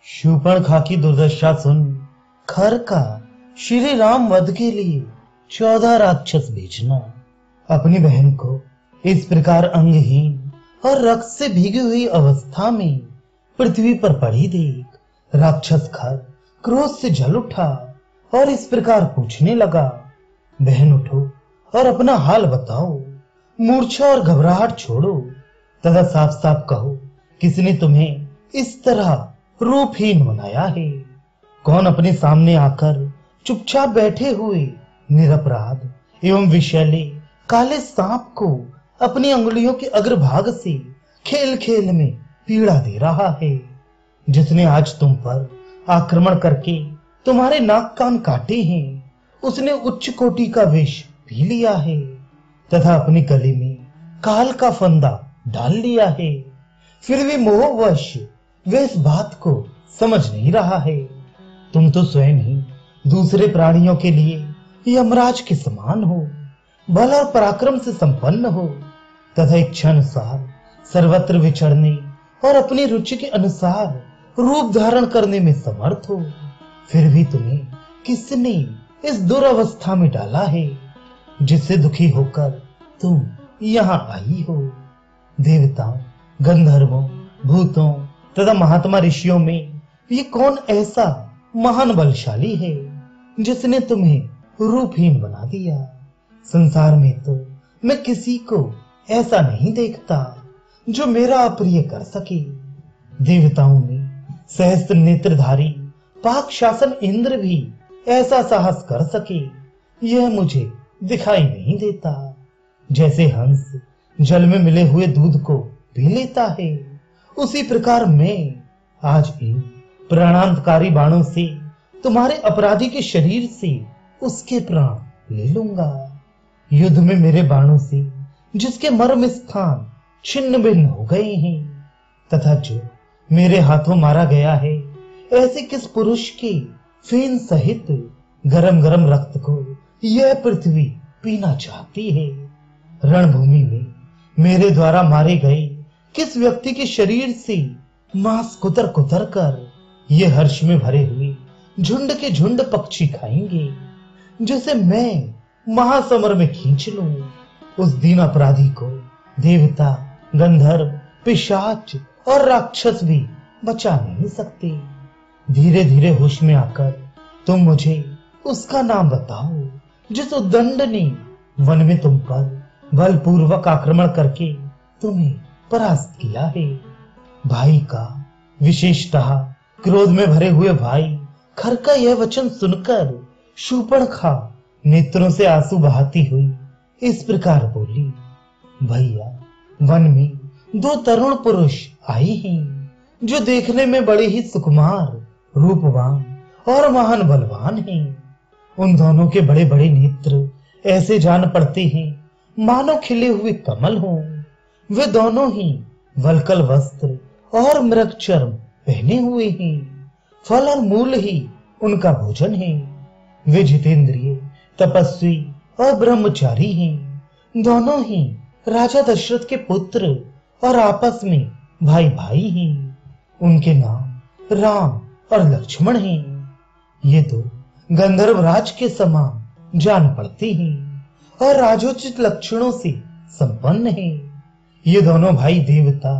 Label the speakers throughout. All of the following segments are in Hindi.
Speaker 1: शूर्पणखा की दुर्दशा सुन खर का श्री राम वध के लिए 14 राक्षस भेजना। अपनी बहन को इस प्रकार अंगहीन और रक्त से भीगी हुई अवस्था में पृथ्वी पर पड़ी देख राक्षस खर क्रोध से जल उठा और इस प्रकार पूछने लगा, बहन उठो और अपना हाल बताओ, मूर्छा और घबराहट छोड़ो तथा साफ साफ कहो, किसने तुम्हें इस तरह रूपहीन बनाया है? कौन अपने सामने आकर चुपचाप बैठे हुए निरपराध एवं विषैले काले सांप को अपनी अंगुलियों के अग्रभाग से खेल खेल में पीड़ा दे रहा है? जिसने आज तुम पर आक्रमण करके तुम्हारे नाक कान काटे हैं, उसने उच्च कोटि का विष पी लिया है तथा अपने गले में काल का फंदा डाल लिया है। फिर भी मोहवश वे इस बात को समझ नहीं रहा है। तुम तो स्वयं ही दूसरे प्राणियों के लिए यमराज के समान हो, बल और पराक्रम से संपन्न हो तथा इच्छा अनुसार सर्वत्र विचरने और अपनी रुचि के अनुसार रूप धारण करने में समर्थ हो। फिर भी तुम्हें किसने इस दुरावस्था में डाला है, जिससे दुखी होकर तुम यहाँ आई हो? देवताओं, गंधर्वों, भूतों तथा महात्मा ऋषियों में ये कौन ऐसा महान बलशाली है जिसने तुम्हें रूपहीन बना दिया? संसार में तो मैं किसी को ऐसा नहीं देखता जो मेरा अप्रिय कर सके। देवताओं में सहस्त्र नेत्रधारी पाक शासन इंद्र भी ऐसा साहस कर सके, यह मुझे दिखाई नहीं देता। जैसे हंस जल में मिले हुए दूध को पी लेता है, उसी प्रकार मैं आज इन प्राणांतकारी बाणों से तुम्हारे अपराधी के शरीर से उसके प्राण ले लूंगा। युद्ध में मेरे बाणों से जिसके मर्म स्थान छिन्न भिन्न हो गए हैं तथा जो मेरे हाथों मारा गया है, ऐसे किस पुरुष के फेन सहित गरम गरम रक्त को यह पृथ्वी पीना चाहती है? रणभूमि में मेरे द्वारा मारे गए किस व्यक्ति के शरीर से मांस कुतर कुतर कर ये हर्ष में भरे हुए झुंड के झुंड पक्षी खाएंगे, जिसे मैं महासमर में खींच लूं? उस दिन अपराधी को देवता, गंधर्व, पिशाच और राक्षस भी बचा नहीं सकते। धीरे धीरे होश में आकर तुम मुझे उसका नाम बताओ जिस उद्दंड ने वन में तुम पर बलपूर्वक आक्रमण करके तुम्हें परास्त किया है। भाई का, विशेषतः क्रोध में भरे हुए भाई खर का यह वचन सुनकर शूर्पणखा नेत्रों से आंसू बहाती हुई इस प्रकार बोली, भैया, वन में 2 तरुण पुरुष आए हैं जो देखने में बड़े ही सुकुमार, रूपवान और महान बलवान हैं। उन दोनों के बड़े बड़े नेत्र ऐसे जान पड़ते हैं मानो खिले हुए कमल हों। वे दोनों ही वल्कल वस्त्र और मृग चर्म पहने हुए हैं। फल और मूल ही उनका भोजन है। वे जितेंद्रिय, तपस्वी और ब्रह्मचारी हैं। दोनों ही राजा दशरथ के पुत्र और आपस में भाई भाई हैं। उनके नाम राम और लक्ष्मण हैं। ये तो गंधर्व राज के समान जान पड़ते हैं और राजोचित लक्षणों से संपन्न हैं। ये दोनों भाई देवता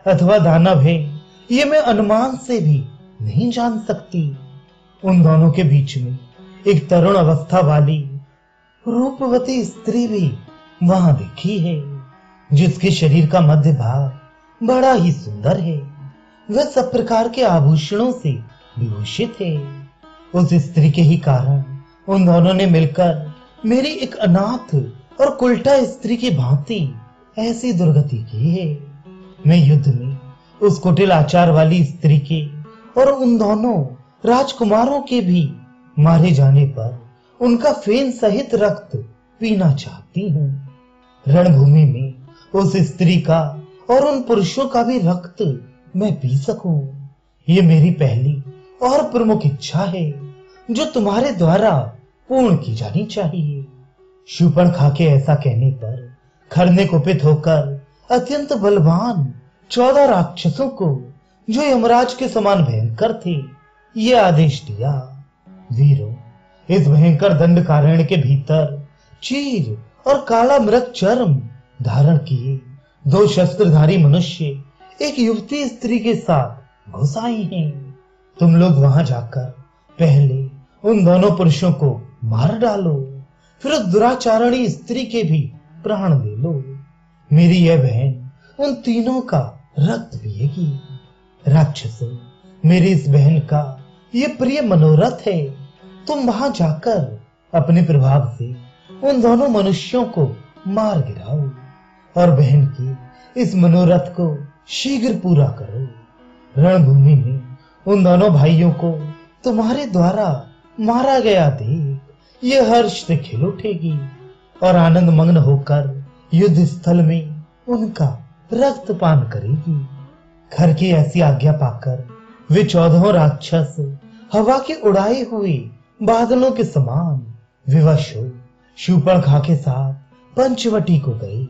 Speaker 1: अथवा दानव हैं, ये मैं अनुमान से भी नहीं जान सकती। उन दोनों के बीच में एक तरुण अवस्था वाली रूपवती स्त्री भी वहां देखी है, जिसके शरीर का मध्य भाग बड़ा ही सुंदर है। वह सब प्रकार के आभूषणों से विभूषित है। उस स्त्री के ही कारण उन दोनों ने मिलकर मेरी एक अनाथ और कुलटा स्त्री की भांति ऐसी दुर्गति की है। मैं युद्ध में उस कुटिल आचार वाली स्त्री के और उन दोनों राजकुमारों के भी मारे जाने पर उनका फेन सहित रक्त पीना चाहती हूँ। रणभूमि में उस स्त्री का और उन पुरुषों का भी रक्त मैं पी सकूं, ये मेरी पहली और प्रमुख इच्छा है जो तुम्हारे द्वारा पूर्ण की जानी चाहिए। शूर्पणखा के ऐसा कहने पर खर ने कुपित होकर अत्यंत बलवान 14 राक्षसों को जो यमराज के समान भयंकर थे, ये आदेश दिया, वीरों, इस भयंकर दंड कारण्य के भीतर चीर और काला मृग चर्म धारण किए 2 शस्त्रधारी मनुष्य एक युवती स्त्री के साथ घुस आए हैं। तुम लोग वहां जाकर पहले उन दोनों पुरुषों को मार डालो, फिर उस दुराचारणी स्त्री के भी प्राण ले लो। मेरी यह बहन उन तीनों का रक्त पिएगी। राक्षसों, मेरी इस बहन का ये प्रिय मनोरथ है। तुम वहां जाकर अपने प्रभाव से उन दोनों मनुष्यों को मार गिराओ और बहन की इस मनोरथ को शीघ्र पूरा करो। रणभूमि में उन दोनों भाइयों को तुम्हारे द्वारा मारा गया देख ये हर्ष से खिल उठेगी और आनंद मग्न होकर युद्ध स्थल में उनका रक्तपान करेगी। घर की ऐसी आज्ञा पाकर वे 14 राक्षस हवा के उड़ाए हुए बादलों के समान विवश हो शूर्पणखा के साथ पंचवटी को गए।